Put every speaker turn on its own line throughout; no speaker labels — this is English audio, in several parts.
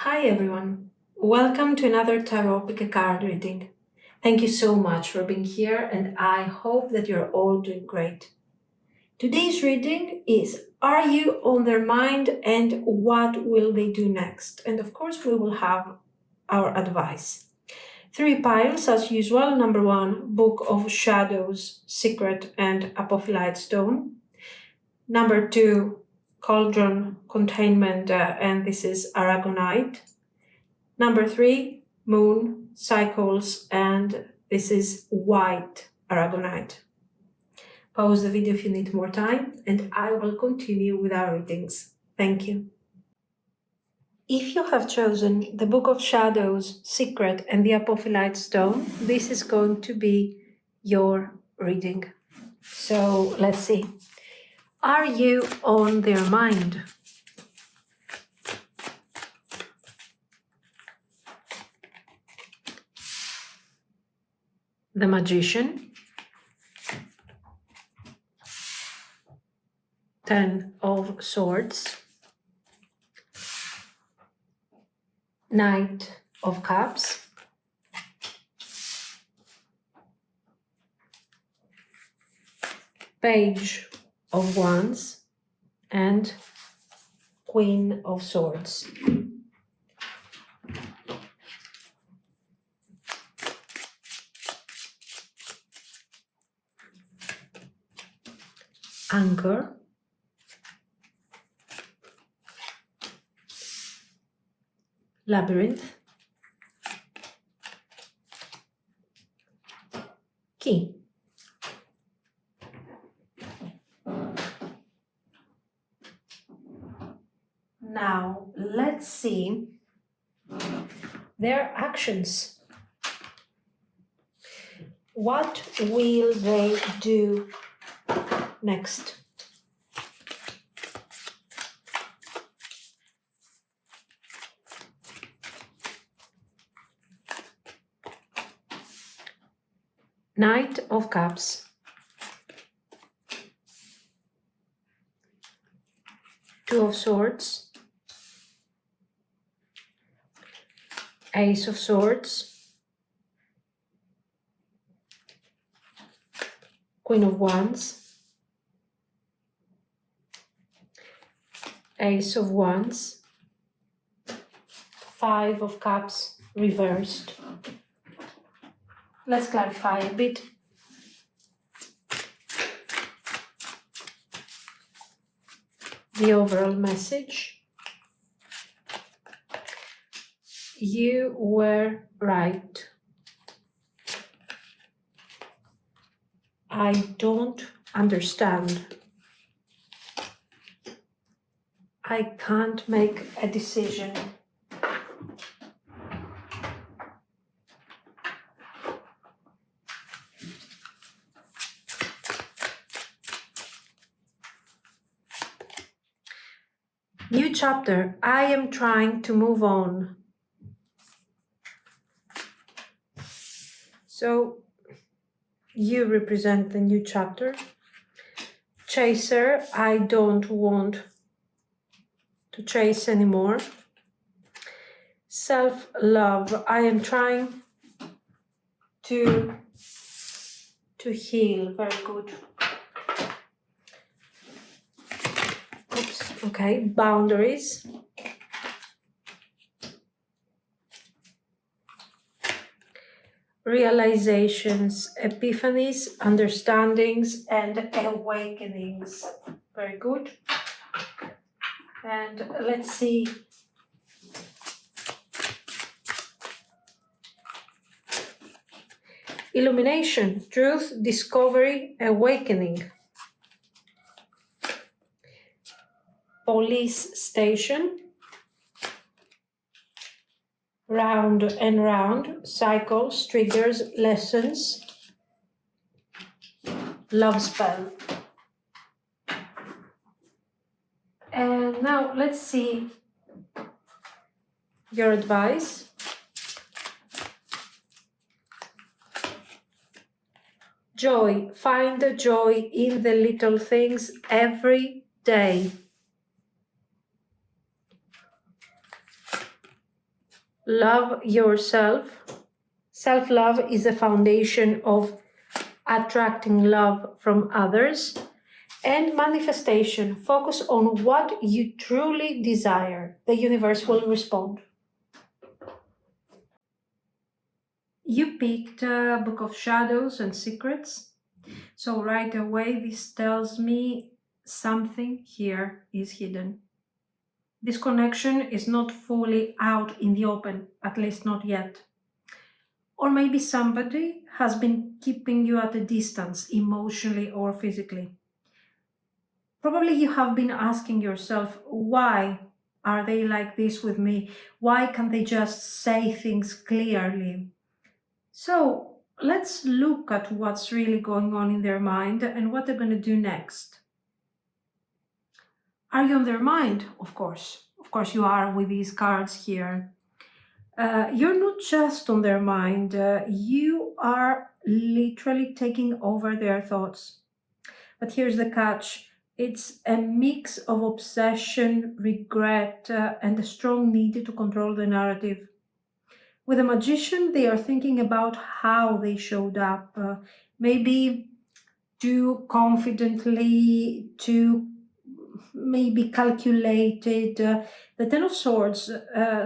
Hi everyone, welcome to another tarot pick a card reading. Thank you so much for being here and I hope that you're all doing great. Today's reading is Are you on their mind and what will they do next? And of course we will have our advice. 3 piles as usual. Number 1, Book of Shadows, Secret and APOPHYLLITE Stone. Number 2, Cauldron, Containment, and this is Aragonite. Number 3, Moon, Cycles, and this is White Aragonite. Pause the video if you need more time, and I will continue with our readings. Thank you. If you have chosen the Book of Shadows, Secret, and the APOPHYLLITE Stone, this is going to be your reading. So let's see. Are you on their mind? The Magician, 10 of Swords, Knight of Cups, Page of Wands, and Queen of Swords. Anchor, Labyrinth, Key. Now let's see their actions. What will they do next? Knight of Cups, Two of Swords, Ace of Swords, Queen of Wands, Ace of Wands, Five of Cups reversed. Let's clarify a bit. The overall message. You were right. I don't understand. I can't make a decision. New chapter. I am trying to move on. So you represent the new chapter. Chaser. I don't want to chase anymore. Self-love. I am trying to heal. Very good. Oops. Okay. Boundaries. Realizations, epiphanies, understandings, and awakenings. Very good. And let's see. Illumination, truth, discovery, awakening. Police station. Round and round, cycles, triggers, lessons. Love spell. And now let's see your advice. Joy. Find the joy in the little things every day. love yourself. Self-love is the foundation of attracting love from others. And manifestation, focus on what you truly desire. The universe will respond. You picked a Book of Shadows and Secrets. So right away, this tells me something here is hidden. This connection is not fully out in the open, at least not yet. Or maybe somebody has been keeping you at a distance, emotionally or physically. Probably you have been asking yourself, why are they like this with me? Why can't they just say things clearly? So let's look at what's really going on in their mind and what they're going to do next. Are you on their mind? Of course. Of course you are with these cards here. You're not just on their mind. You are literally taking over their thoughts. But here's the catch. It's a mix of obsession, regret, and a strong need to control the narrative. With a magician, they are thinking about how they showed up, maybe too confidently, too maybe calculated. The Ten of Swords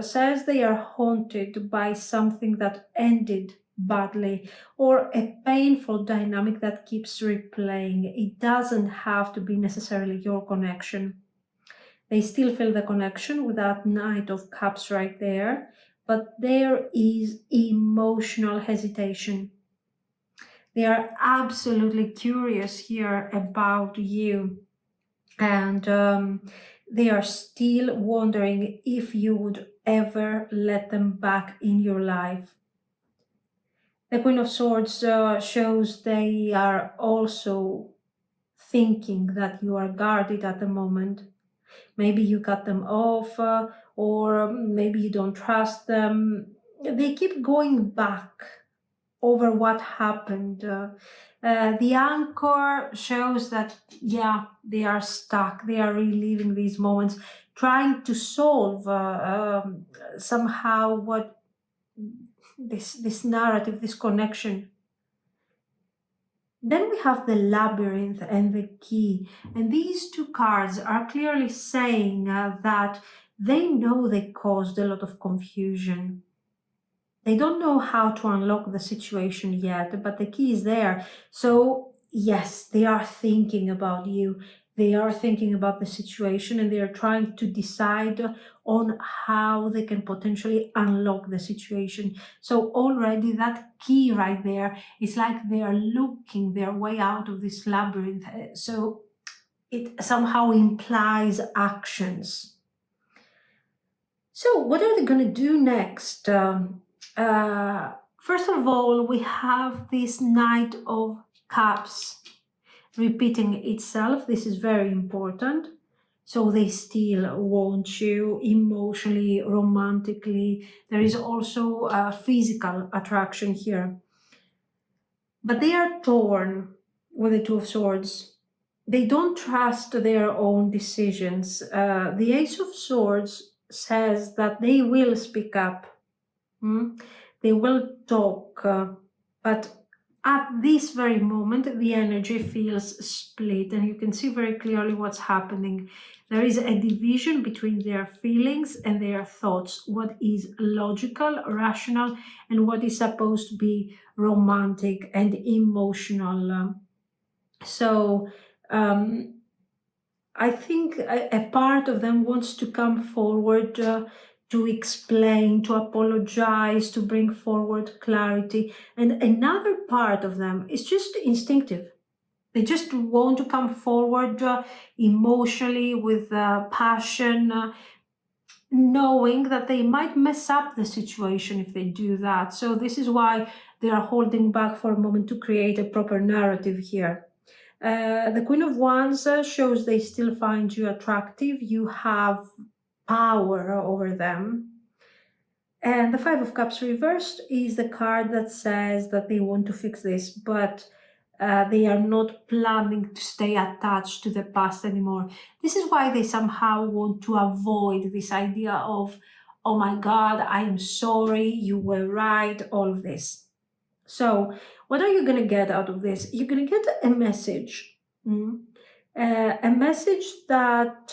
says they are haunted by something that ended badly or a painful dynamic that keeps replaying. It doesn't have to be necessarily your connection. They still feel the connection with that Knight of Cups right there, but there is emotional hesitation. They are absolutely curious here about you, and they are still wondering if you would ever let them back in your life. The Queen of Swords shows they are also thinking that you are guarded at the moment. Maybe you cut them off, or maybe you don't trust them. They keep going back over what happened. The anchor shows that, yeah, they are stuck. They are reliving these moments, trying to solve somehow what this narrative, this connection. Then we have the labyrinth and the key. And these two cards are clearly saying that they know they caused a lot of confusion. They don't know how to unlock the situation yet, but the key is there. So, yes, they are thinking about you. They are thinking about the situation and they are trying to decide on how they can potentially unlock the situation. So already that key right there is like they are looking their way out of this labyrinth. So it somehow implies actions. So what are they going to do next? First of all, we have this Knight of Cups repeating itself. This is very important. So they still want you emotionally, romantically. There is also a physical attraction here. But they are torn with the Two of Swords. They don't trust their own decisions. The Ace of Swords says that they will speak up. They will talk, but at this very moment, the energy feels split, and you can see very clearly what's happening. There is a division between their feelings and their thoughts, what is logical, rational, and what is supposed to be romantic and emotional. So I think a part of them wants to come forward to explain, to apologize, to bring forward clarity. And another part of them is just instinctive. They just want to come forward emotionally with passion, knowing that they might mess up the situation if they do that. So this is why they are holding back for a moment to create a proper narrative here. The Queen of Wands shows they still find you attractive. You have power over them. And the Five of Cups reversed is the card that says that they want to fix this, but they are not planning to stay attached to the past anymore. This is why they somehow want to avoid this idea of oh my God, I'm sorry, you were right, all of this. So, what are you going to get out of this? You're going to get a message. A message that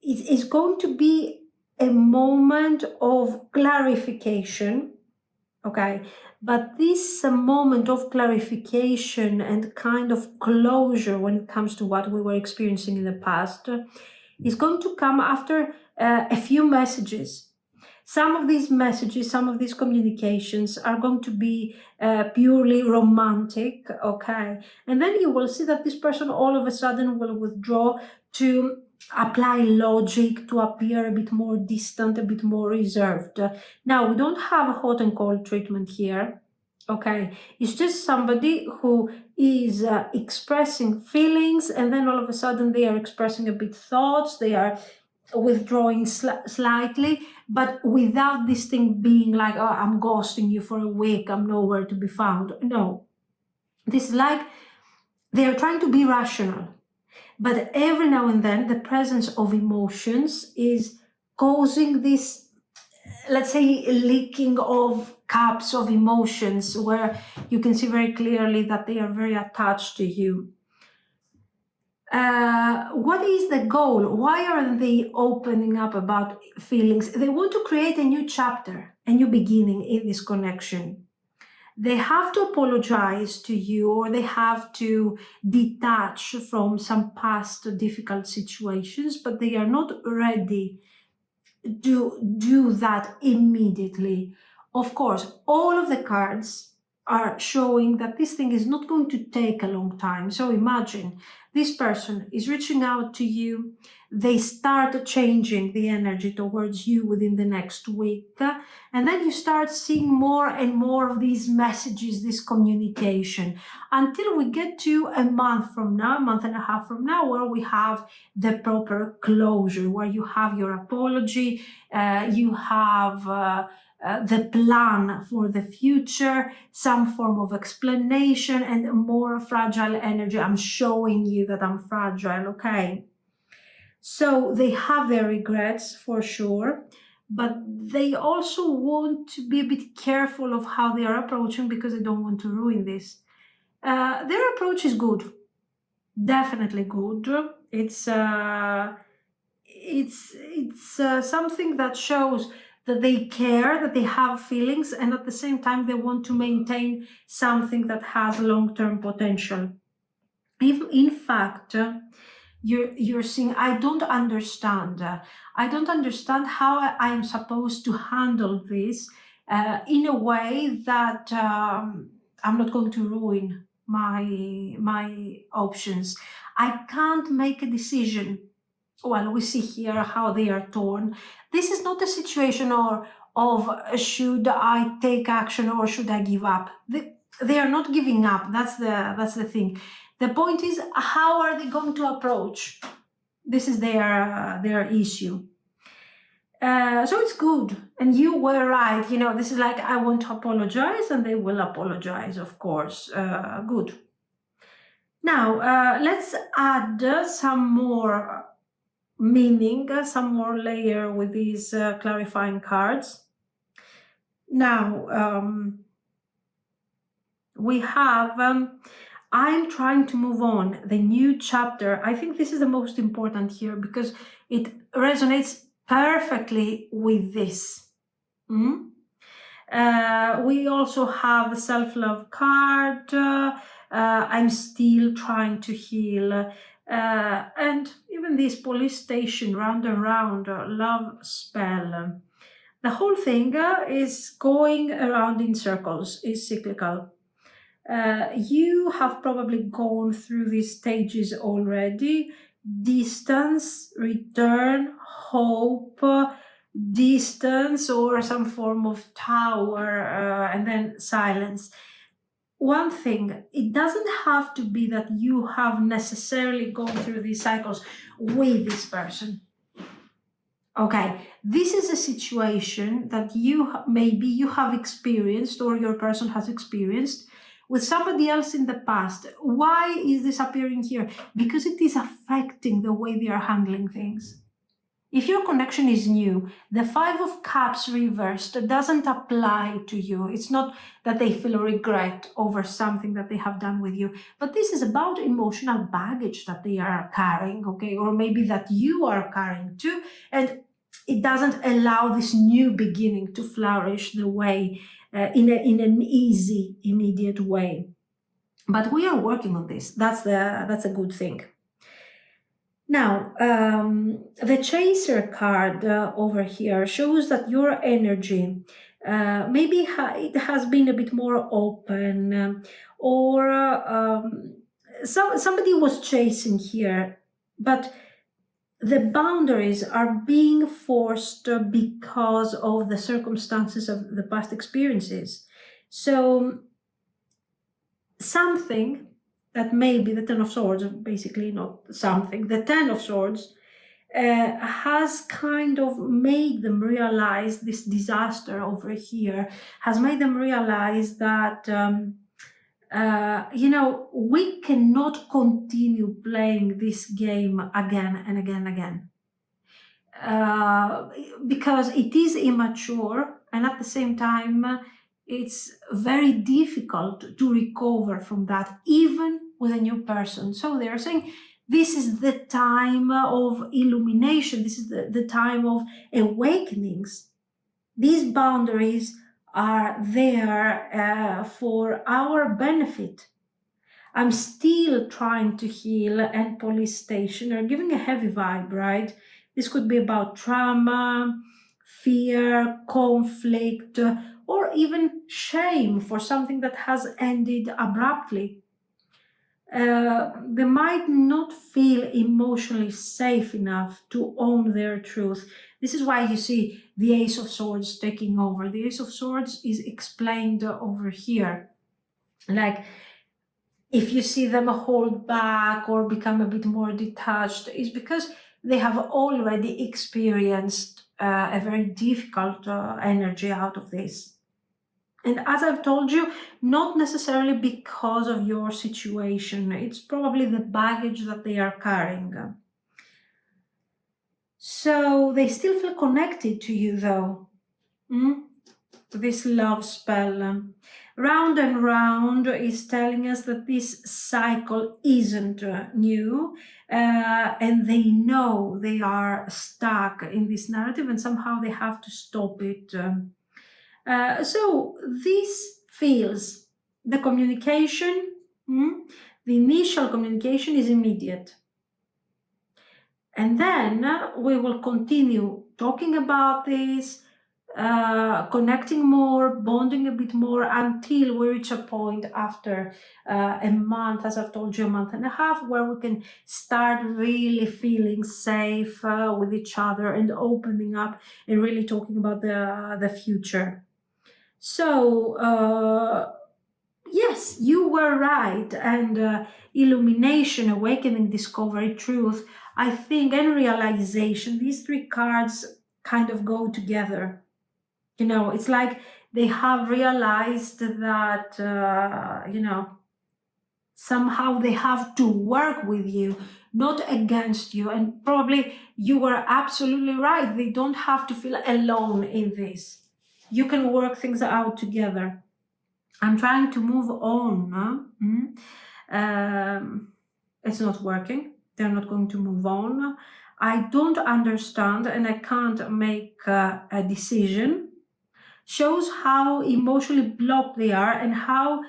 is going to be a moment of clarification. Okay, but this moment of clarification and kind of closure when it comes to what we were experiencing in the past is going to come after a few messages. Some of these messages, some of these communications are going to be purely romantic, okay? And then you will see that this person all of a sudden will withdraw to apply logic, to appear a bit more distant, a bit more reserved. Now, we don't have a hot and cold treatment here, okay? It's just somebody who is expressing feelings, and then all of a sudden they are expressing a bit thoughts, they are withdrawing slightly, but without this thing being like, oh, I'm ghosting you for a week, I'm nowhere to be found. No, this is like they're trying to be rational, but every now and then the presence of emotions is causing this, let's say, leaking of cups of emotions where you can see very clearly that they are very attached to you. What is the goal? Why are they opening up about feelings? They want to create a new chapter, a new beginning in this connection. They have to apologize to you, or they have to detach from some past difficult situations, but they are not ready to do that immediately. Of course, all of the cards are showing that this thing is not going to take a long time. So imagine this person is reaching out to you, they start changing the energy towards you within the next week, and then you start seeing more and more of these messages, this communication, until we get to a month from now, a month and a half from now, where we have the proper closure, where you have your apology, you have the plan for the future, some form of explanation, and more fragile energy. I'm showing you that I'm fragile, okay? So they have their regrets for sure, but they also want to be a bit careful of how they are approaching because they don't want to ruin this. Their approach is good, definitely good. It's something that shows that they care, that they have feelings, and at the same time they want to maintain something that has long-term potential. If, in fact, you're seeing, I don't understand how I am supposed to handle this in a way that I'm not going to ruin my options. I can't make a decision. Well, we see here how they are torn. This is not a situation of should I take action or should I give up. They are not giving up. That's the thing. The point is, how are they going to approach? This is their issue. So it's good. And you were right. You know, this is like, I want to apologize, and they will apologize, of course. Good. Now, let's add some more meaning, some more layer with these clarifying cards. Now, we have, I'm trying to move on, the new chapter. I think this is the most important here because it resonates perfectly with this. We also have the self-love card. I'm still trying to heal. And even this police station, round and round, love spell. The whole thing is going around in circles, is cyclical. You have probably gone through these stages already. Distance, return, hope, distance, or some form of tower, and then silence. One thing, it doesn't have to be that you have necessarily gone through these cycles with this person. Okay, this is a situation that maybe you have experienced, or your person has experienced with somebody else in the past. Why is this appearing here? Because it is affecting the way they are handling things. If your connection is new, the Five of Cups reversed doesn't apply to you. It's not that they feel regret over something that they have done with you, but this is about emotional baggage that they are carrying, okay? Or maybe that you are carrying too, and it doesn't allow this new beginning to flourish the way, in an easy, immediate way. But we are working on this. That's a good thing. Now, the Chaser card over here shows that your energy, maybe it has been a bit more open, or somebody was chasing here, but the boundaries are being forced because of the circumstances of the past experiences. So something that may be the Ten of Swords, basically not something, the Ten of Swords has kind of made them realize this disaster over here, has made them realize that, we cannot continue playing this game again and again and again. Because it is immature, and at the same time, it's very difficult to recover from that, even with a new person. So they are saying this is the time of illumination, this is the time of awakenings. These boundaries are there for our benefit. I'm still trying to heal, and police station are giving a heavy vibe, right? This could be about trauma, fear, conflict, or even shame for something that has ended abruptly. They might not feel emotionally safe enough to own their truth. This is why you see the Ace of Swords taking over. The Ace of Swords is explained over here. Like, if you see them hold back or become a bit more detached, it's because they have already experienced a very difficult energy out of this. And as I've told you, not necessarily because of your situation. It's probably the baggage that they are carrying. So they still feel connected to you, though. This love spell. Round and round is telling us that this cycle isn't new, and they know they are stuck in this narrative and somehow they have to stop it. So this feels the communication, the initial communication is immediate. And then we will continue talking about this, connecting more, bonding a bit more, until we reach a point after a month, as I've told you, a month and a half, where we can start really feeling safe with each other and opening up and really talking about the future. So, yes, you were right. And illumination, awakening, discovery, truth, I think, and realization, these three cards kind of go together. It's like they have realized that, somehow they have to work with you, not against you. And probably you were absolutely right. They don't have to feel alone in this. You can work things out together. I'm trying to move on. It's not working. They're not going to move on. I don't understand and I can't make a decision. Shows how emotionally blocked they are and how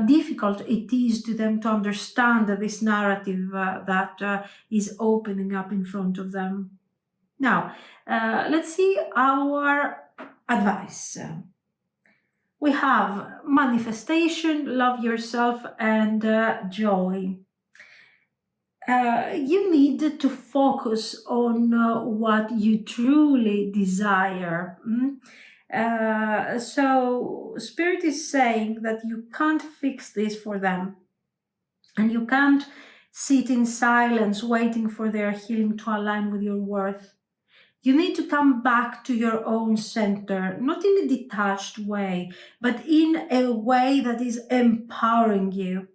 difficult it is to them to understand this narrative that is opening up in front of them. Now, let's see our advice. We have manifestation, love yourself, and joy. You need to focus on what you truly desire. So Spirit is saying that you can't fix this for them, and you can't sit in silence waiting for their healing to align with your worth. You need to come back to your own center, not in a detached way, but in a way that is empowering you.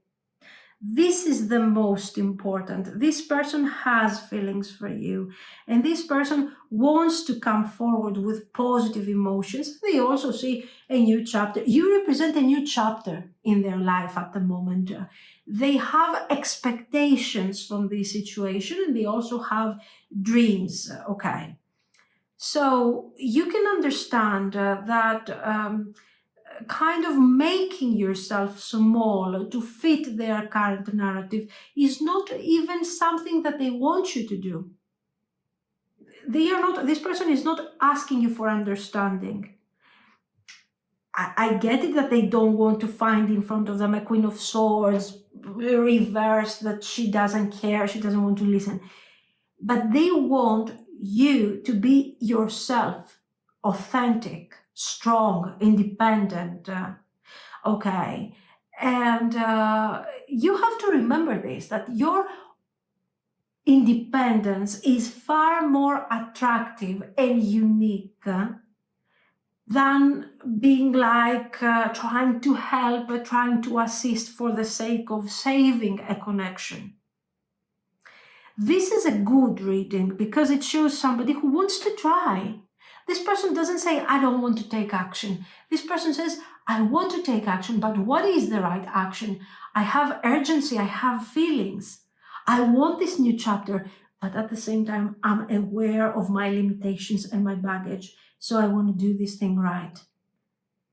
This is the most important. This person has feelings for you, and this person wants to come forward with positive emotions. They also see a new chapter. You represent a new chapter in their life at the moment. They have expectations from this situation, and they also have dreams. Okay. So you can understand that kind of making yourself small to fit their current narrative is not even something that they want you to do. This person is not asking you for understanding. I get it that they don't want to find in front of them a Queen of Swords reverse, that she doesn't care, she doesn't want to listen. But they want you to be yourself, authentic, strong, independent. Okay. And you have to remember this, that your independence is far more attractive and unique than being like trying to help, trying to assist for the sake of saving a connection. This is a good reading because it shows somebody who wants to try. This person doesn't say, I don't want to take action. This person says, I want to take action, but what is the right action? I have urgency, I have feelings. I want this new chapter, but at the same time, I'm aware of my limitations and my baggage, so I want to do this thing right.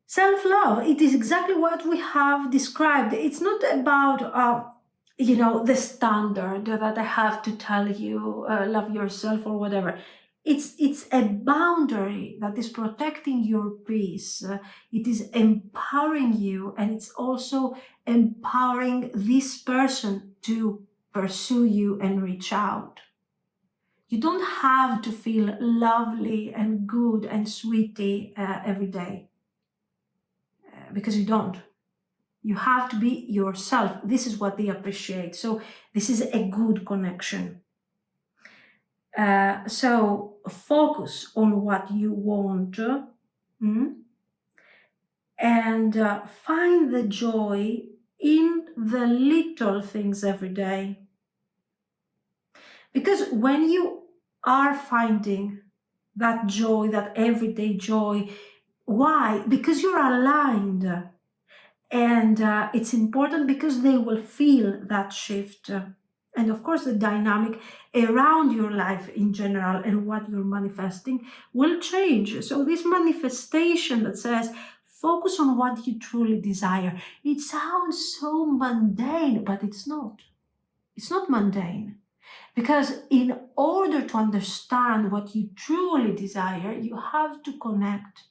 Self-love, it is exactly what we have described. It's not about the standard that I have to tell you, love yourself or whatever. It's a boundary that is protecting your peace. It is empowering you, and it's also empowering this person to pursue you and reach out. You don't have to feel lovely and good and sweetie every day, because you don't. You have to be yourself. This is what they appreciate. So this is a good connection. So focus on what you want and find the joy in the little things every day. Because when you are finding that joy, that everyday joy, why? Because you're aligned. And it's important because they will feel that shift. And of course, the dynamic around your life in general and what you're manifesting will change. So this manifestation that says, focus on what you truly desire. It sounds so mundane, but it's not. It's not mundane. Because in order to understand what you truly desire, you have to connect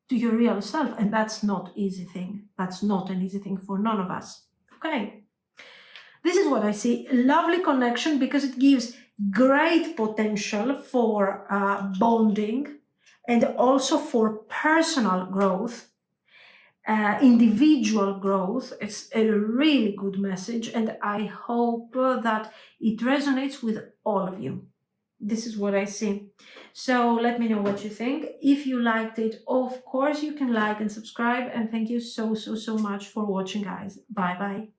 to your real self, and that's not easy thing. That's not an easy thing for none of us. Okay. This is what I see. Lovely connection because it gives great potential for bonding and also for personal growth, individual growth. It's a really good message, and I hope that it resonates with all of you. This is what I see. So let me know what you think. If you liked it, of course, you can like and subscribe. And thank you so much for watching, guys. Bye-bye.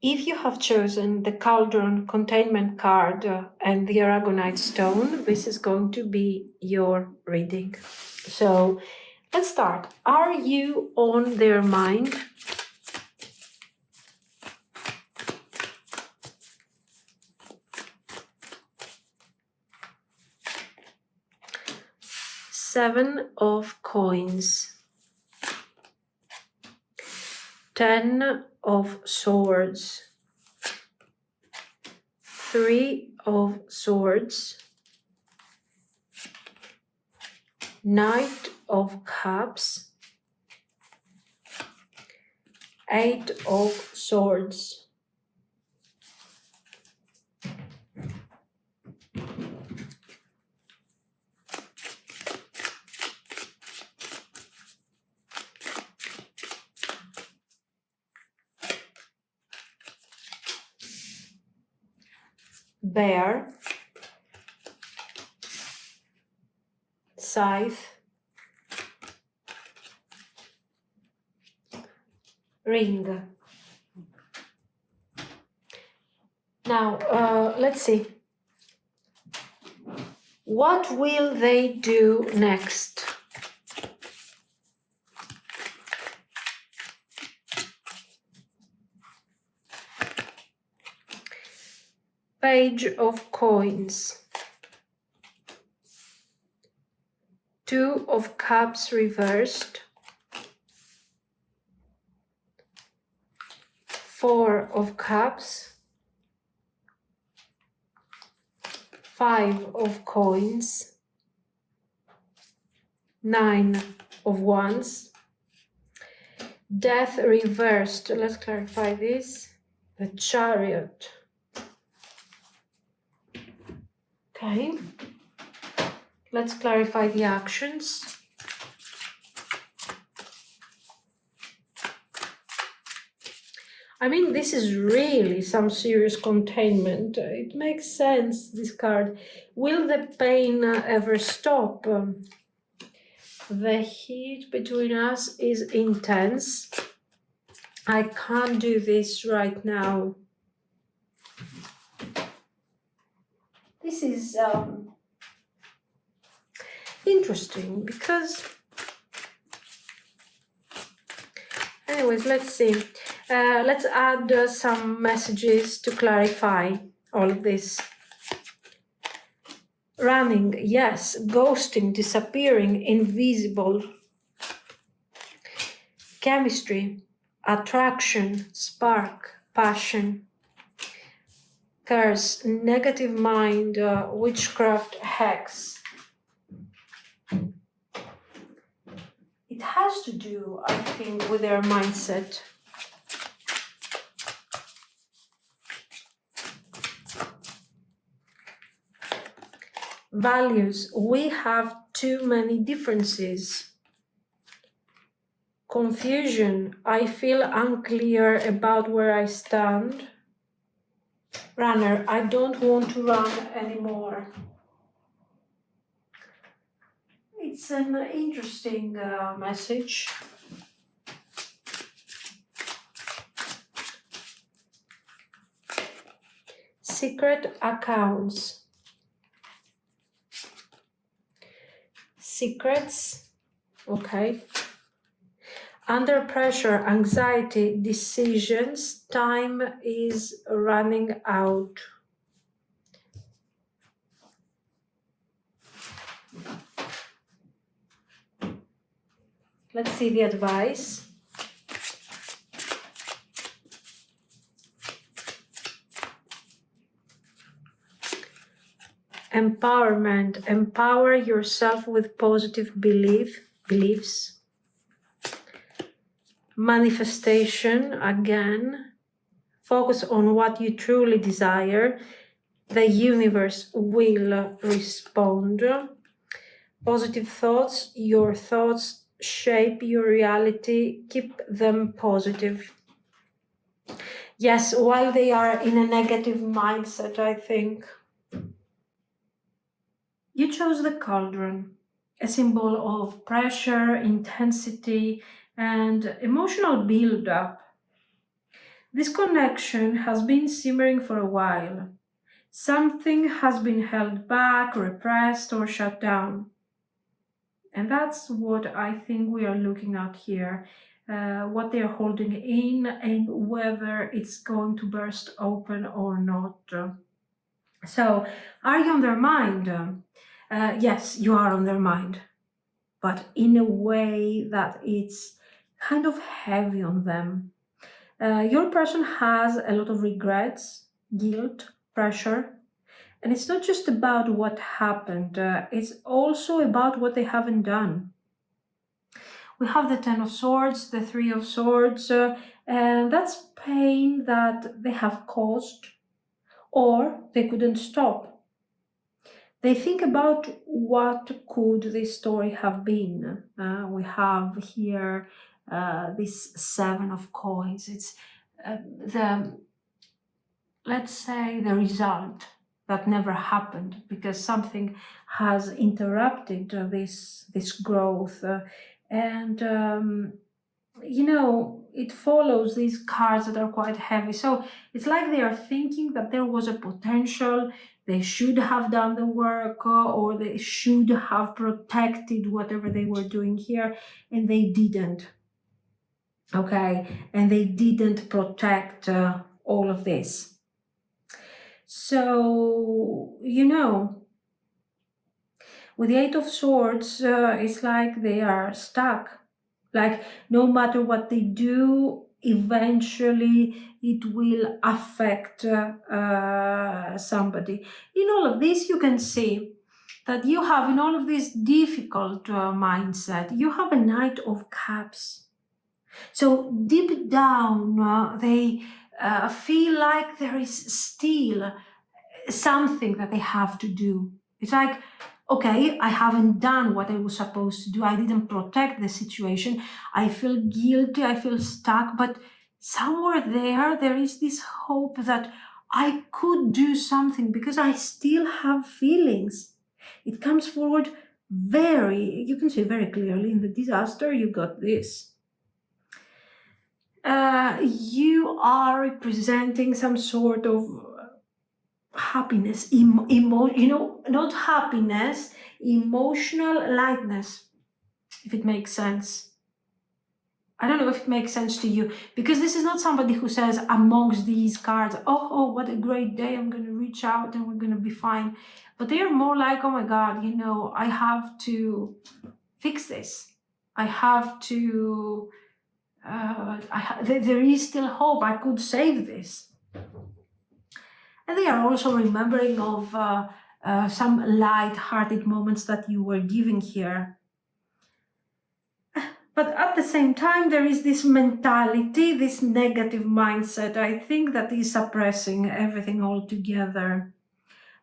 If you have chosen the Cauldron Containment card and the Aragonite stone, this is going to be your reading. So let's start. Are you on their mind? Seven of Coins, 10 of Swords, 3 of Swords, Knight of Cups, 8 of Swords, Bear, Scythe, Ring. Now, let's see. What will they do next? Page of Coins. 2 of Cups reversed. 4 of Cups. 5 of Coins. 9 of Wands. Death reversed. Let's clarify this. The Chariot. Okay. Let's clarify the actions. I mean, this is really some serious containment. It makes sense, this card. Will the pain ever stop? The heat between us is intense. I can't do this right now. This is interesting because, anyways, let's see. Let's add some messages to clarify all of this. Running, yes. Ghosting, disappearing, invisible. Chemistry, attraction, spark, passion. Curse, negative mind, witchcraft, hex. It has to do, I think, with their mindset. Values, we have too many differences. Confusion, I feel unclear about where I stand. Runner, I don't want to run anymore. It's an interesting message. Secret accounts. Secrets, okay. Under pressure, anxiety, decisions, time is running out. Let's see the advice. Empowerment, empower yourself with positive beliefs. Manifestation, again, focus on what you truly desire. The universe will respond. Positive thoughts, your thoughts shape your reality. Keep them positive. Yes, while they are in a negative mindset, I think. You chose the cauldron, a symbol of pressure, intensity, and emotional build-up. This connection has been simmering for a while. Something has been held back, repressed, or shut down. And that's what I think we are looking at here, what they're holding in and whether it's going to burst open or not. So, are you on their mind? Yes, you are on their mind, but in a way that it's kind of heavy on them. Your person has a lot of regrets, guilt, pressure, and it's not just about what happened, it's also about what they haven't done. We have the Ten of Swords, the Three of Swords, and that's pain that they have caused or they couldn't stop. They think about what could this story have been. We have here this Seven of Coins. It's let's say, the result that never happened because something has interrupted this growth. You know, it follows these cards that are quite heavy. So it's like they are thinking that there was a potential, they should have done the work, or they should have protected whatever they were doing here, and they didn't. Okay, and they didn't protect all of this. So, with the Eight of Swords, it's like they are stuck. Like, no matter what they do, eventually it will affect somebody. In all of this, you can see that you have, in all of this difficult mindset, you have a Knight of Cups. So deep down, they feel like there is still something that they have to do. It's like, okay, I haven't done what I was supposed to do. I didn't protect the situation. I feel guilty. I feel stuck. But somewhere there is this hope that I could do something because I still have feelings. It comes forward you can see very clearly in the disaster, you got this. You are representing some sort of happiness, not happiness, emotional lightness, if it makes sense. I don't know if it makes sense to you, because this is not somebody who says amongst these cards, oh, what a great day, I'm going to reach out and we're going to be fine. But they are more like, oh my God, I have to fix this. I have to, there is still hope. I could save this. And they are also remembering of some light-hearted moments that you were giving here. But at the same time, there is this mentality, this negative mindset, I think, that is suppressing everything altogether.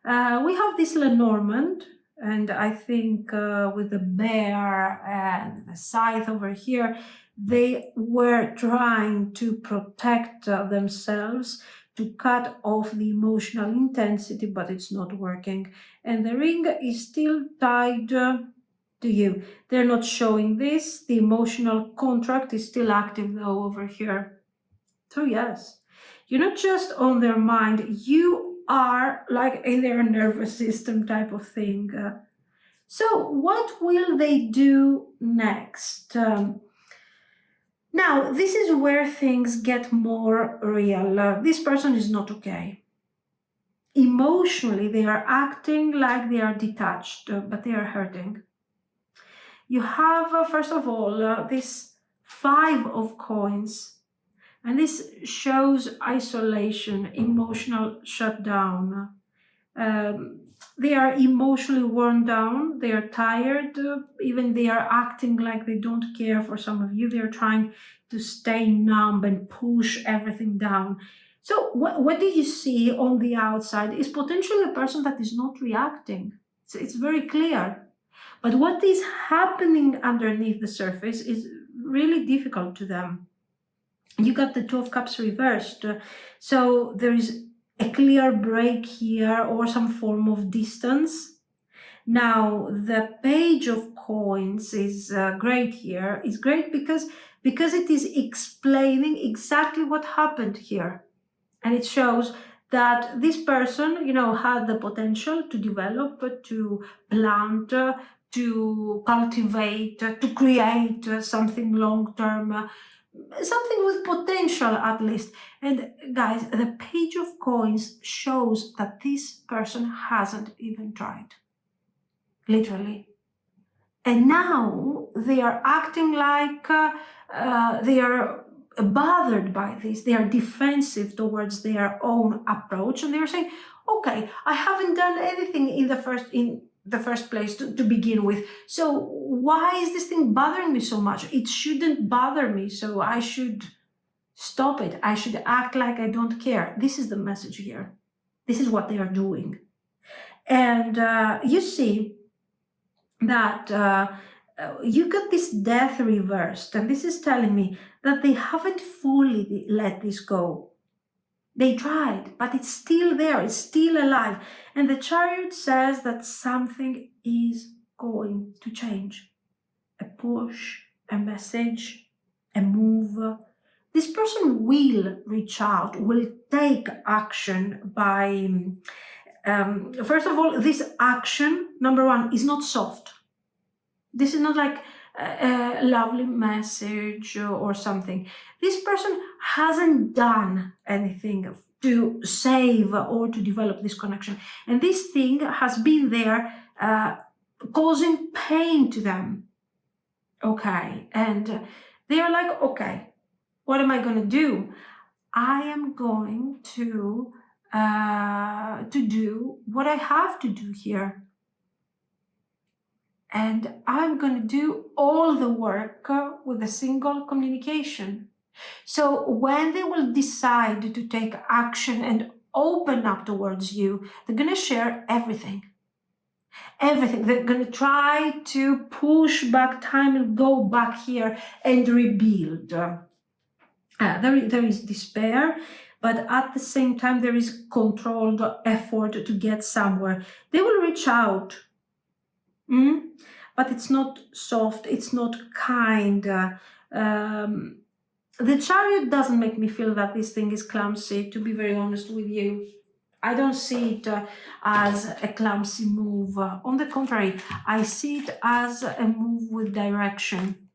We have this Lenormand, and I think with the bear and the scythe over here, they were trying to protect themselves, to cut off the emotional intensity, but it's not working. And the ring is still tied to you. They're not showing this. The emotional contract is still active though over here. So yes, you're not just on their mind, you are like in their nervous system type of thing. So what will they do next? Now, this is where things get more real. This person is not okay. Emotionally, they are acting like they are detached, but they are hurting. You have, first of all, this 5 of coins, and this shows isolation, emotional shutdown. They are emotionally worn down, they are tired, even they are acting like they don't care for some of you. They're trying to stay numb and push everything down. So what do you see on the outside is potentially a person that is not reacting. It's very clear. But what is happening underneath the surface is really difficult to them. You got the 2 of Cups reversed. So there is a clear break here or some form of distance. Now, the Page of Coins is great here. It's great because it is explaining exactly what happened here. And it shows that this person, had the potential to develop, to plant, to cultivate, to create something long-term, something with potential at least. And guys, the Page of Coins shows that this person hasn't even tried. Literally. And now they are acting like they are bothered by this. They are defensive towards their own approach, and they are saying, okay, I haven't done anything in the first place to begin with, so why is this thing bothering me so much? It shouldn't bother me, so I should stop it. I should act like I don't care. This is the message here. This is what they are doing. And you see that you got this Death reversed, and this is telling me that they haven't fully let this go. They tried, but it's still there, it's still alive. And the Chariot says that something is going to change. A push, a message, a move, This person will reach out, will take action by, first of all, this action, number one, is not soft. This is not like a lovely message or something. This person hasn't done anything to save or to develop this connection. And this thing has been there causing pain to them. Okay. And they are like, okay, what am I going to do? I am going to do what I have to do here. And I'm going to do all the work with a single communication. So when they will decide to take action and open up towards you, they're going to share everything. Everything. They're going to try to push back time and go back here and rebuild. There is despair, but at the same time, there is controlled effort to get somewhere. They will reach out. But it's not soft, it's not kind. The Chariot doesn't make me feel that this thing is clumsy, to be very honest with you. I don't see it as a clumsy move. On the contrary, I see it as a move with direction.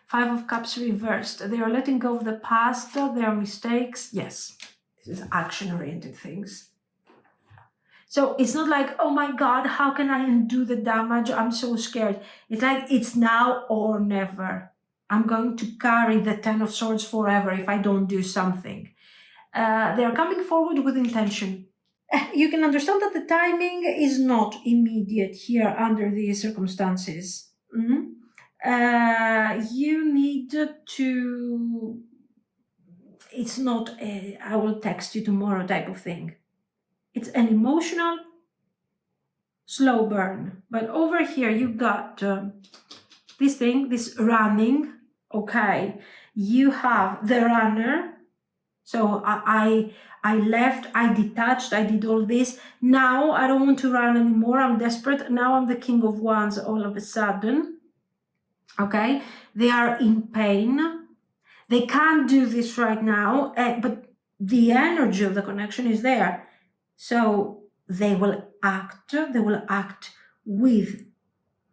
5 of Cups reversed. They are letting go of the past, their mistakes. Yes, this is action-oriented things. So it's not like, oh my God, how can I undo the damage? I'm so scared. It's like, it's now or never. I'm going to carry the 10 of Swords forever if I don't do something. They're coming forward with intention. You can understand that the timing is not immediate here under these circumstances. You need to... It's not a, I will text you tomorrow type of thing. It's an emotional, slow burn. But over here, you got this thing, this running. Okay, you have the runner. So I left, I detached, I did all this. Now I don't want to run anymore. I'm desperate. Now I'm the King of Wands all of a sudden. Okay, they are in pain. They can't do this right now, but the energy of the connection is there. So they will act with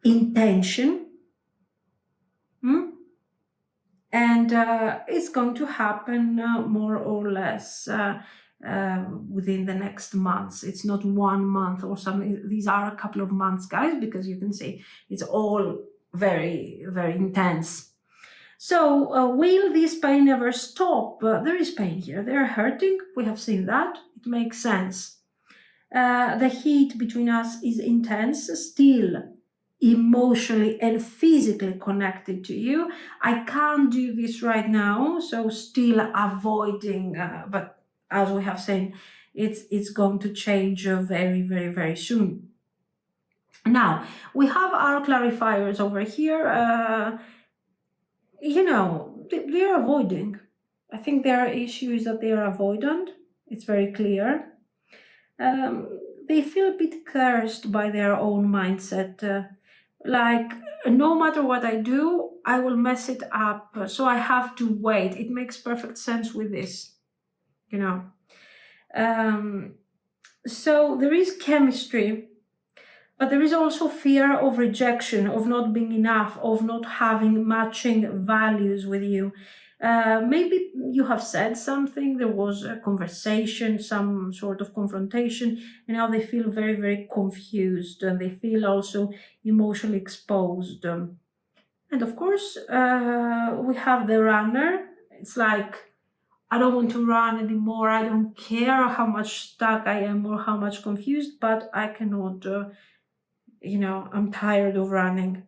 intention. And it's going to happen more or less within the next months. It's not 1 month or something. These are a couple of months, guys, because you can see it's all very, very intense. So will this pain ever stop? There is pain here. They're hurting. We have seen that. It makes sense. The heat between us is intense, still emotionally and physically connected to you. I can't do this right now, so still avoiding, but as we have said, it's going to change very, very, very soon. Now, we have our clarifiers over here. They are avoiding. I think their issue is that they are avoidant. It's very clear. They feel a bit cursed by their own mindset. Like, no matter what I do, I will mess it up. So I have to wait. It makes perfect sense with this, So there is chemistry. But there is also fear of rejection, of not being enough, of not having matching values with you. Maybe you have said something, there was a conversation, some sort of confrontation, and now they feel very, very confused, and they feel also emotionally exposed. And of course, we have the runner. It's like, I don't want to run anymore. I don't care how much stuck I am or how much confused, but I cannot... I'm tired of running.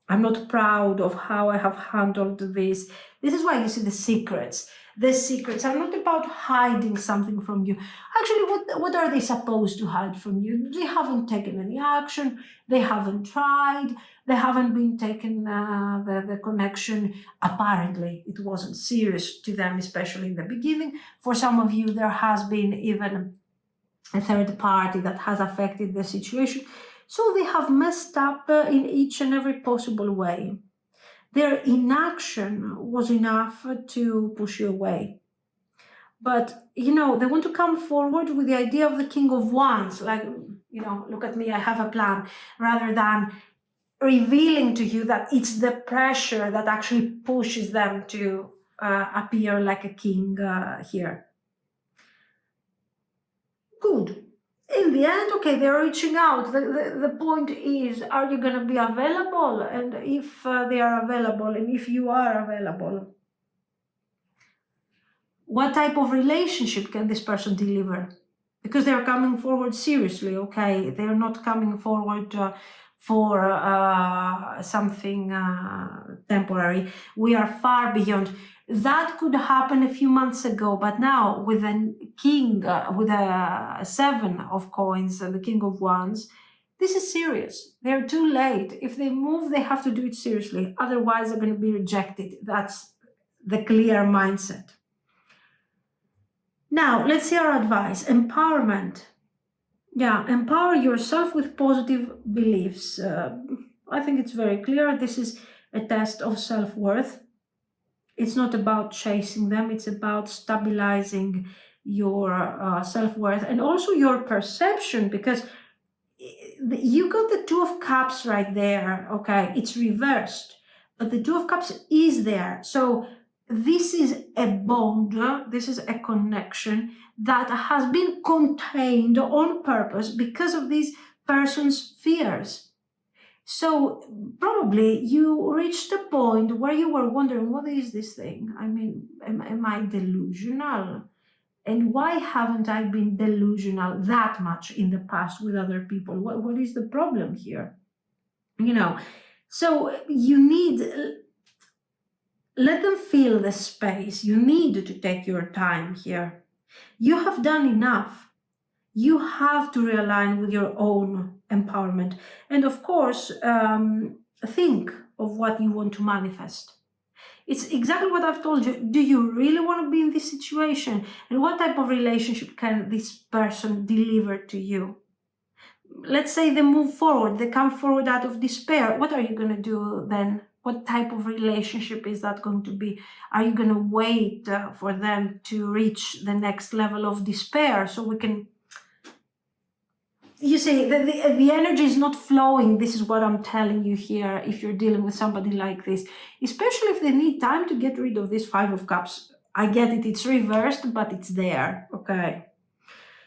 I'm not proud of how I have handled this. This is why you see the secrets. The secrets are not about hiding something from you. Actually, what are they supposed to hide from you? They haven't taken any action. They haven't tried. They haven't been taken the connection. Apparently, it wasn't serious to them, especially in the beginning. For some of you, there has been even a third party that has affected the situation. So they have messed up in each and every possible way. Their inaction was enough to push you away. But, they want to come forward with the idea of the King of Wands, like, look at me, I have a plan, rather than revealing to you that it's the pressure that actually pushes them to appear like a king here. Good. In the end, okay, they're reaching out. The point is, are you going to be available? And if they are available, and if you are available, what type of relationship can this person deliver? Because they're coming forward seriously, okay? They're not coming forward for something temporary. We are far beyond. That could happen a few months ago, but now with a king, with a 7 of coins and the King of Wands, this is serious. They're too late. If they move, they have to do it seriously. Otherwise, they're going to be rejected. That's the clear mindset. Now, let's see our advice. Empowerment. Yeah, empower yourself with positive beliefs. I think it's very clear. This is a test of self-worth. It's not about chasing them. It's about stabilizing your self-worth and also your perception, because you got the 2 of Cups right there. Okay, it's reversed, but the 2 of Cups is there. So this is a bond, this is a connection that has been contained on purpose because of this person's fears. So probably you reached a point where you were wondering, what is this thing? I mean, am I delusional? And why haven't I been delusional that much in the past with other people? What is the problem here? So you need, let them feel the space. You need to take your time here. You have done enough. You have to realign with your own empowerment. And of course, think of what you want to manifest. It's exactly what I've told you. Do you really want to be in this situation? And what type of relationship can this person deliver to you? Let's say they move forward, they come forward out of despair. What are you going to do then? What type of relationship is that going to be? Are you going to wait for them to reach the next level of despair so we can... You see, the energy is not flowing. This is what I'm telling you here, if you're dealing with somebody like this, especially if they need time to get rid of this 5 of Cups. I get it, it's reversed, but it's there, okay?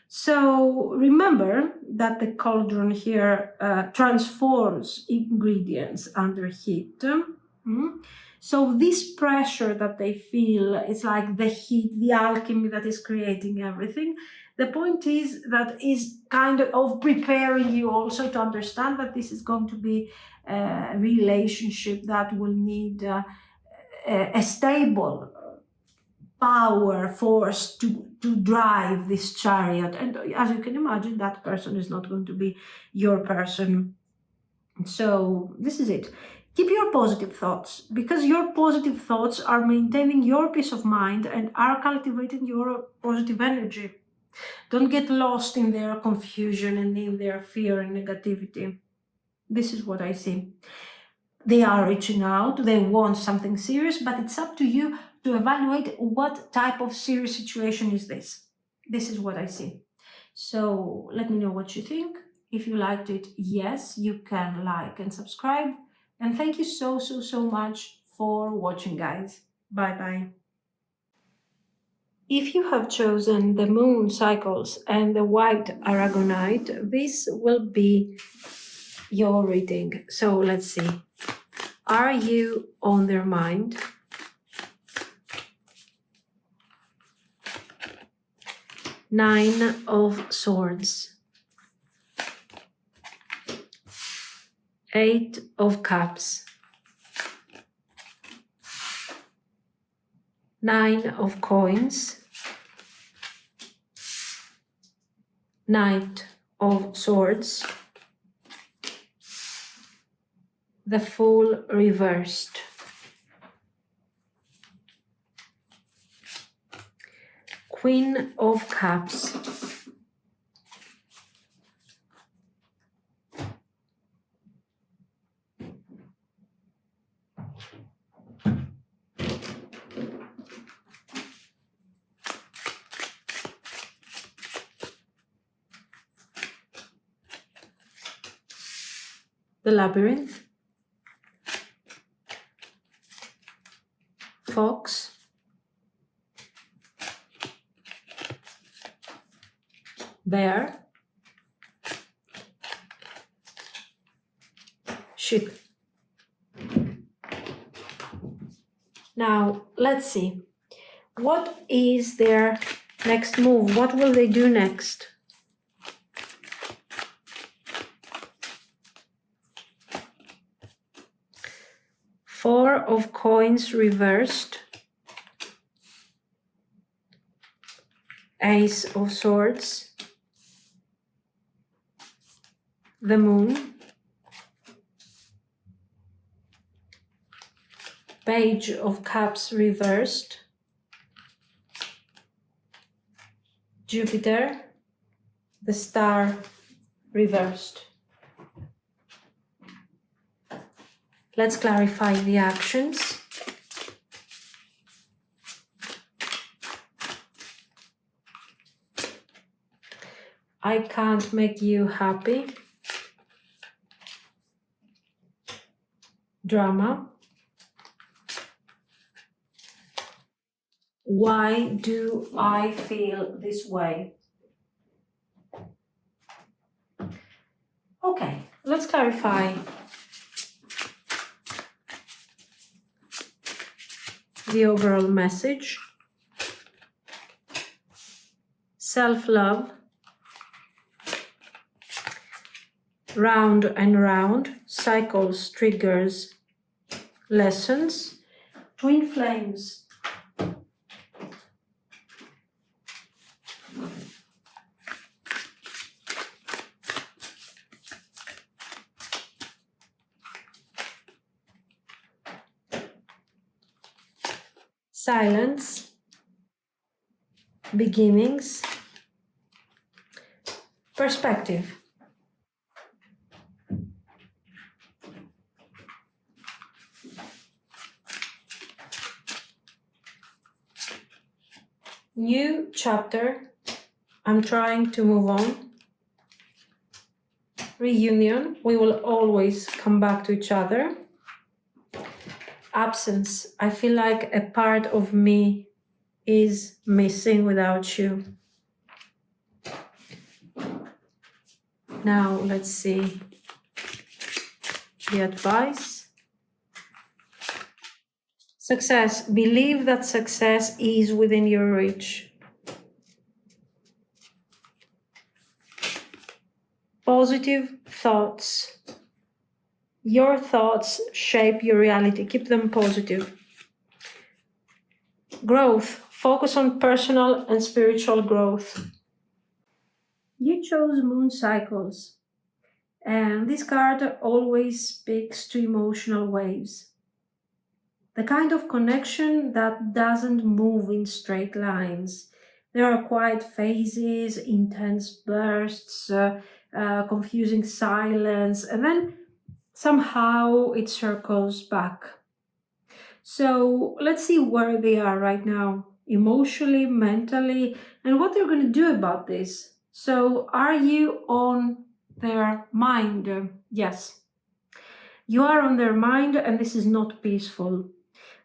So remember that the cauldron here transforms ingredients under heat. So this pressure that they feel, it's like the heat, the alchemy that is creating everything. The point is that is kind of preparing you also to understand that this is going to be a relationship that will need a stable power force to drive this chariot. And as you can imagine, that person is not going to be your person. So this is it. Keep your positive thoughts, because your positive thoughts are maintaining your peace of mind and are cultivating your positive energy. Don't get lost in their confusion and in their fear and negativity. This is what I see. They are reaching out, they want something serious, but it's up to you to evaluate what type of serious situation is this. This is what I see. So let me know what you think. If you liked it, yes, you can like and subscribe. And thank you so much for watching, guys. Bye-bye. If you have chosen the moon cycles and the white aragonite, this will be your reading. So let's see. Are you on their mind? Nine of Swords. 8 of Cups. 9 of Coins. Knight of Swords. The Fool reversed. Queen of Cups. the labyrinth, fox, bear, sheep. Now, let's see. What is their next move? What will they do next? Four of coins reversed. Ace of swords. The moon. Page of cups reversed. Jupiter. The star reversed. Let's clarify the actions. I can't make you happy. Drama. Why do I feel this way? Okay, let's clarify the overall message. Self-love. Round and round. Cycles, triggers, lessons. Twin flames. Silence, beginnings, perspective. New chapter, I'm trying to move on. Reunion, we will always come back to each other. Absence, I feel like a part of me is missing without you. Now let's see the advice. Success, believe that success is within your reach. Positive thoughts. Your thoughts shape your reality. Keep them positive. Growth. Focus on personal and spiritual growth. You chose moon cycles. And this card always speaks to emotional waves. The kind of connection that doesn't move in straight lines. There are quiet phases, intense bursts, confusing silence, and then somehow it circles back. So let's see where they are right now, emotionally, mentally, and what they're going to do about this. So are you on their mind? Yes. You are on their mind, and this is not peaceful.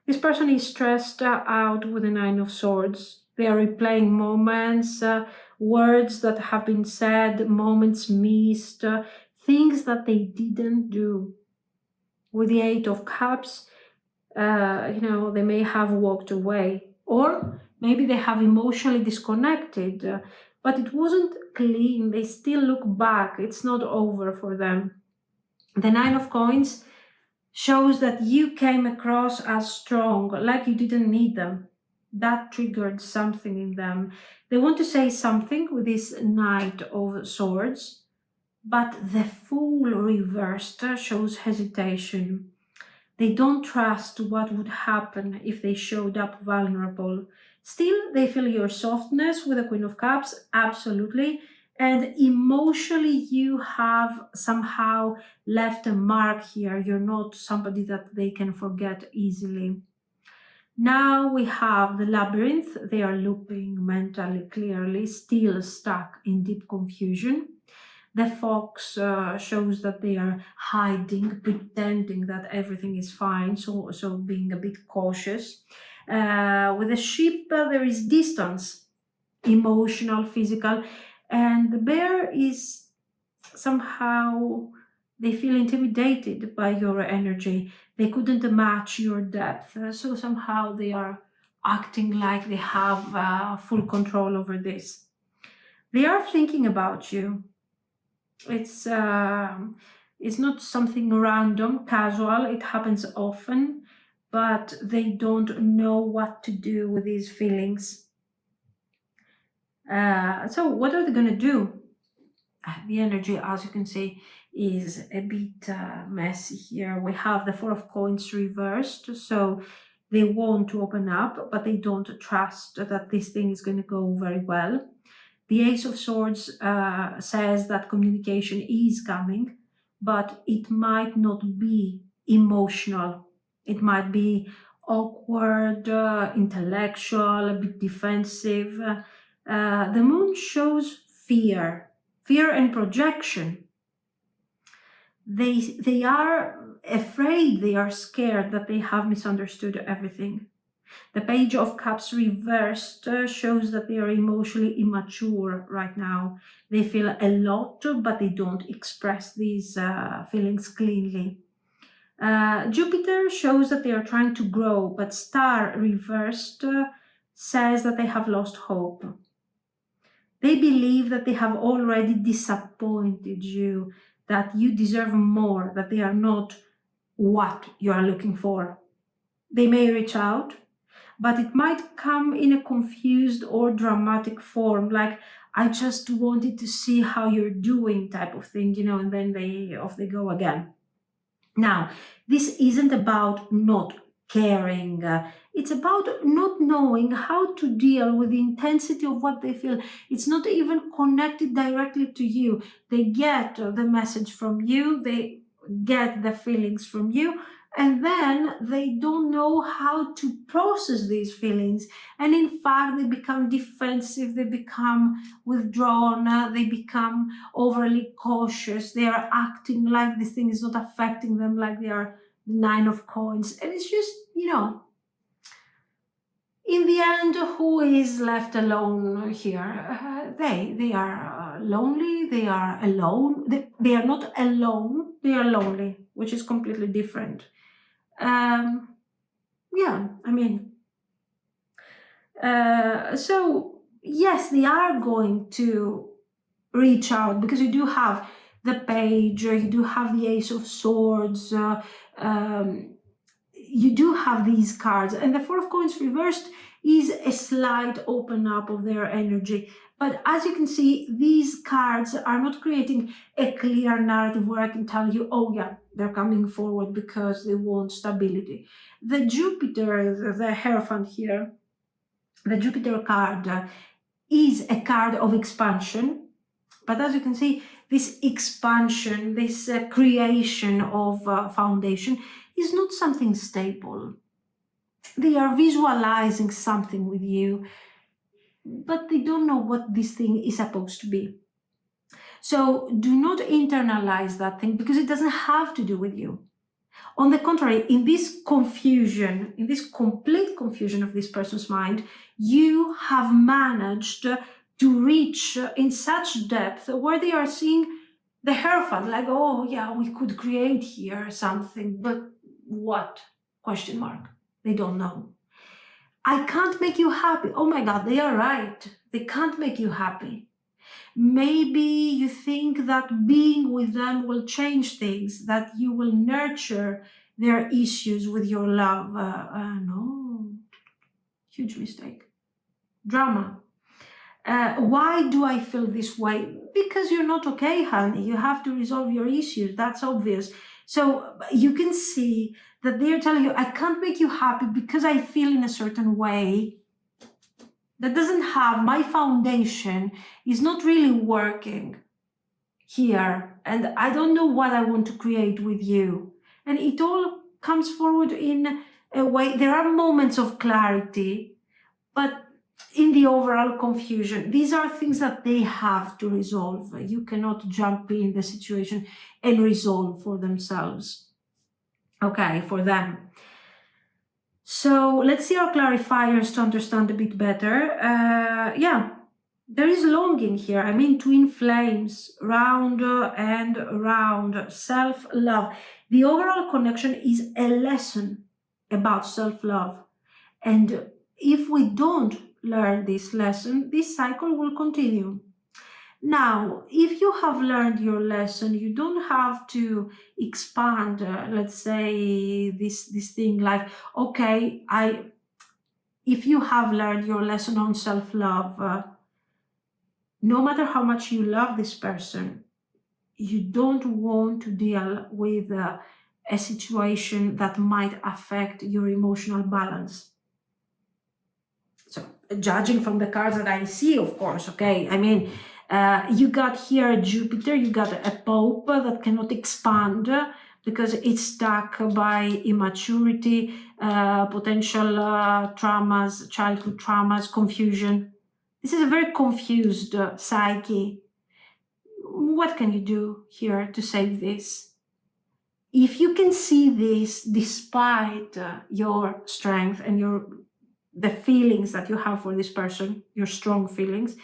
This person is stressed out with the Nine of Swords. They are replaying moments, words that have been said, moments missed, things that they didn't do. With the Eight of Cups, they may have walked away, or maybe they have emotionally disconnected, but it wasn't clean. They still look back. It's not over for them. The Nine of Coins shows that you came across as strong, like you didn't need them. That triggered something in them. They want to say something with this Knight of Swords, but the Fool reversed shows hesitation. They don't trust what would happen if they showed up vulnerable. Still, they feel your softness with the Queen of Cups, absolutely. And emotionally, you have somehow left a mark here. You're not somebody that they can forget easily. Now we have the labyrinth. They are looping mentally, clearly, still stuck in deep confusion. The fox shows that they are hiding, pretending that everything is fine, so being a bit cautious. With the sheep, there is distance, emotional, physical, and the bear is somehow they feel intimidated by your energy. They couldn't match your depth, so somehow they are acting like they have full control over this. They are thinking about you. It's not something random, casual. It happens often, but they don't know what to do with these feelings. So what are they going to do? The energy, as you can see, is a bit messy here. We have the Four of Coins reversed, so they want to open up, but they don't trust that this thing is going to go very well. The Ace of Swords says that communication is coming, but it might not be emotional. It might be awkward, intellectual, a bit defensive. The Moon shows fear and projection. They are afraid, they are scared that they have misunderstood everything. The Page of Cups reversed shows that they are emotionally immature right now. They feel a lot, but they don't express these feelings cleanly. Jupiter shows that they are trying to grow, but Star reversed says that they have lost hope. They believe that they have already disappointed you, that you deserve more, that they are not what you are looking for. They may reach out, but it might come in a confused or dramatic form, like, I just wanted to see how you're doing type of thing, and then off they go again. Now, this isn't about not caring. It's about not knowing how to deal with the intensity of what they feel. It's not even connected directly to you. They get the message from you, they get the feelings from you, and then they don't know how to process these feelings. And in fact, they become defensive, they become withdrawn, they become overly cautious, they are acting like this thing is not affecting them, like they are the Nine of Coins. And it's just, in the end, who is left alone here? They are lonely, they are alone. They are not alone, they are lonely, which is completely different. Yeah, I mean, so yes, they are going to reach out, because you do have the Page, you do have the Ace of Swords, you do have these cards, and the Four of Coins reversed is a slight open up of their energy. But as you can see, these cards are not creating a clear narrative where I can tell you, oh yeah, they're coming forward because they want stability. The Jupiter, the Hierophant here, the Jupiter card is a card of expansion. But as you can see, this expansion, this creation of foundation is not something stable. They are visualizing something with you, but they don't know what this thing is supposed to be. So do not internalize that thing, because it doesn't have to do with you. On the contrary, in this confusion, in this complete confusion of this person's mind, you have managed to reach in such depth where they are seeing the Hierophant, like, oh yeah, we could create here something, but what? Question mark. They don't know. I can't make you happy. Oh my God, they are right. They can't make you happy. Maybe you think that being with them will change things, that you will nurture their issues with your love. No, huge mistake. Drama. Why do I feel this way? Because you're not okay, honey. You have to resolve your issues. That's obvious. So you can see that they're telling you, I can't make you happy because I feel in a certain way that doesn't have, my foundation is not really working here, and I don't know what I want to create with you. And it all comes forward in a way. There are moments of clarity, but in the overall confusion. These are things that they have to resolve. You cannot jump in the situation and resolve for themselves. Okay, for them. So let's see our clarifiers to understand a bit better. Yeah, there is longing here. I mean, twin flames, round and round, self-love. The overall connection is a lesson about self-love. And if we don't learn this lesson, this cycle will continue. Now, if you have learned your lesson, you don't have to expand, let's say, this thing like, okay, if you have learned your lesson on self-love, no matter how much you love this person, you don't want to deal with a situation that might affect your emotional balance. So, judging from the cards that I see, of course, okay, I mean, you got here a Jupiter, you got a Pope that cannot expand because it's stuck by immaturity, potential traumas, childhood traumas, confusion. This is a very confused psyche. What can you do here to save this? If you can see this despite your strength and the feelings that you have for this person, your strong feelings,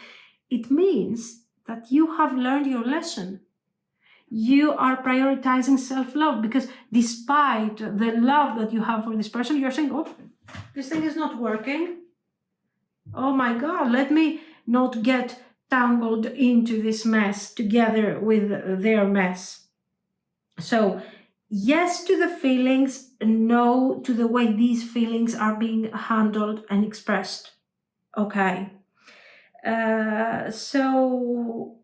it means that you have learned your lesson. You are prioritizing self-love because despite the love that you have for this person, you're saying, oh, this thing is not working. Oh my God, let me not get tangled into this mess together with their mess. So, yes to the feelings, no to the way these feelings are being handled and expressed. Okay. So,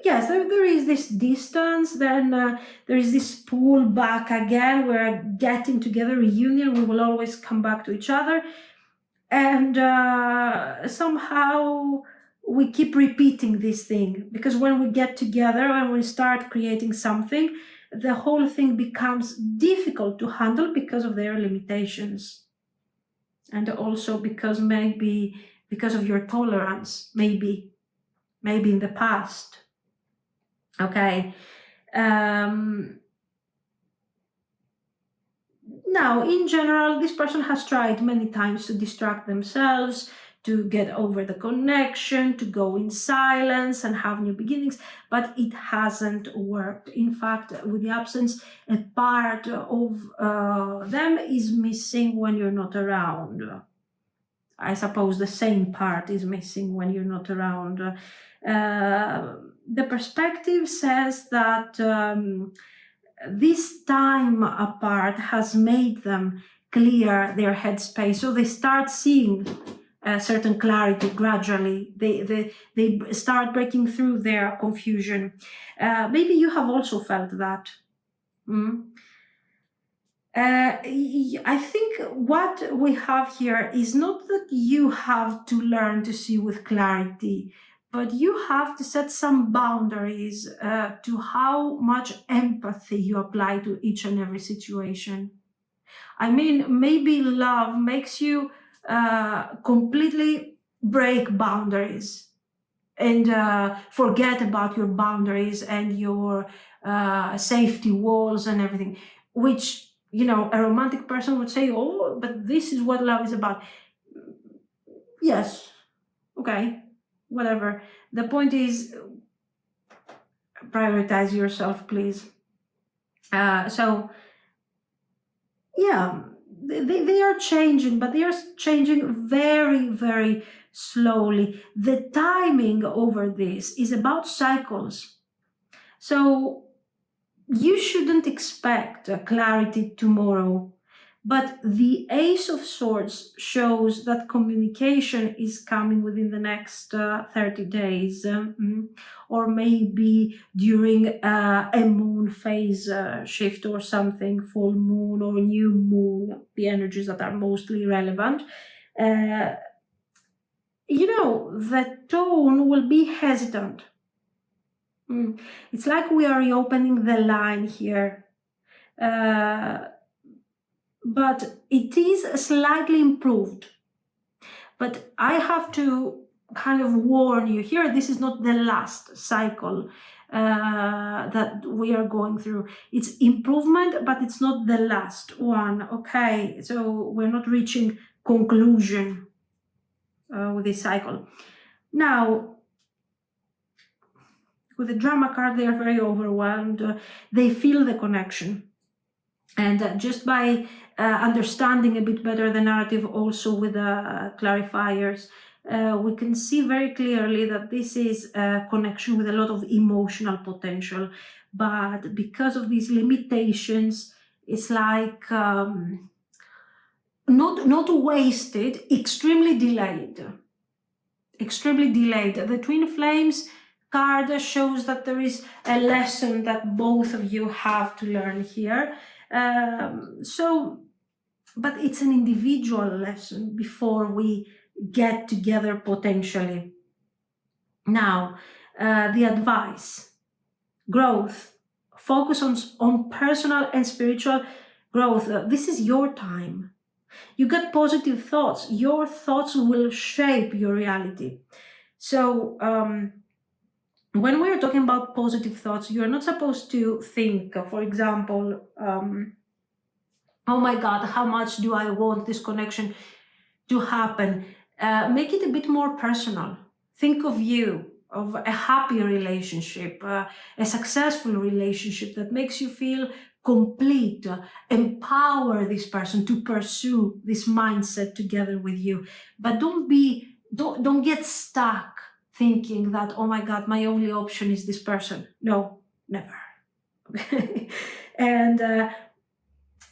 yes, there is this distance, then there is this pull back again. We're getting together, reunion, we will always come back to each other. And somehow we keep repeating this thing because when we get together and we start creating something, the whole thing becomes difficult to handle because of their limitations. And also because of your tolerance, maybe in the past. Okay. Now, in general, this person has tried many times to distract themselves, to get over the connection, to go in silence and have new beginnings, but it hasn't worked. In fact, with the absence, a part of them is missing when you're not around. I suppose the same part is missing when you're not around. The perspective says that this time apart has made them clear their headspace, so they start seeing a certain clarity gradually. They start breaking through their confusion. Maybe you have also felt that. I think what we have here is not that you have to learn to see with clarity, but you have to set some boundaries to how much empathy you apply to each and every situation. I mean, maybe love makes you completely break boundaries and forget about your boundaries and your safety walls and everything, which, a romantic person would say, oh, but this is what love is about. Yes, okay, whatever. The point is, prioritize yourself, please. So, yeah, they are changing, but they are changing very, very slowly. The timing over this is about cycles. So you shouldn't expect clarity tomorrow, but the Ace of Swords shows that communication is coming within the next 30 days, or maybe during a moon phase shift or something, full moon or new moon, the energies that are mostly relevant. The tone will be hesitant. It's like we are reopening the line here. But it is slightly improved. But I have to kind of warn you here, this is not the last cycle that we are going through. It's improvement, but it's not the last one, okay? So we're not reaching conclusion with this cycle. Now, with the drama card, they are very overwhelmed. They feel the connection. And just by understanding a bit better the narrative, also with the clarifiers, we can see very clearly that this is a connection with a lot of emotional potential. But because of these limitations, it's like not wasted, extremely delayed. Extremely delayed. The twin flames card shows that there is a lesson that both of you have to learn here. But it's an individual lesson before we get together potentially. Now, the advice: growth, focus on personal and spiritual growth. This is your time. You get positive thoughts. Your thoughts will shape your reality. So, when we're talking about positive thoughts, you're not supposed to think, for example, oh my God, how much do I want this connection to happen? Make it a bit more personal. Think of you, of a happy relationship, a successful relationship that makes you feel complete. Empower this person to pursue this mindset together with you. But don't get stuck thinking that, oh my God, my only option is this person. No, never. And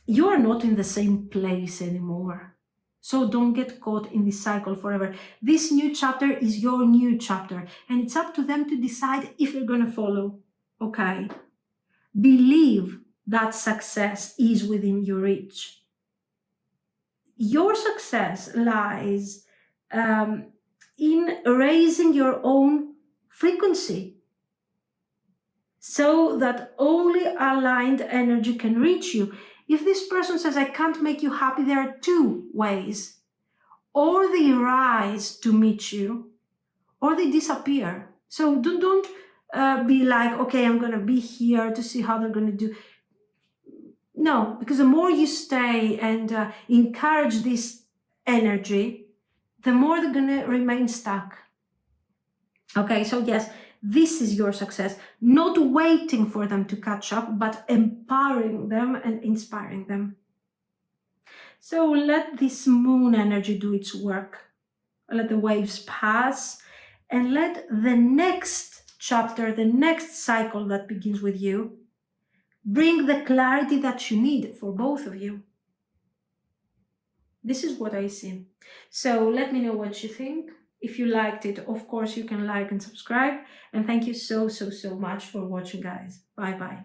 you are not in the same place anymore. So don't get caught in this cycle forever. This new chapter is your new chapter, and it's up to them to decide if they're going to follow. Okay. Believe that success is within your reach. Your success lies in raising your own frequency so that only aligned energy can reach you. If this person says, I can't make you happy, there are two ways. Or they rise to meet you, or they disappear. So don't be like, okay, I'm going to be here to see how they're going to do. No, because the more you stay and encourage this energy, the more they're going to remain stuck. Okay, so yes, this is your success. Not waiting for them to catch up, but empowering them and inspiring them. So let this moon energy do its work. Let the waves pass, and let the next chapter, the next cycle that begins with you, bring the clarity that you need for both of you. This is what I see. So let me know what you think. If you liked it, of course, you can like and subscribe. And thank you so much for watching, guys. Bye-bye.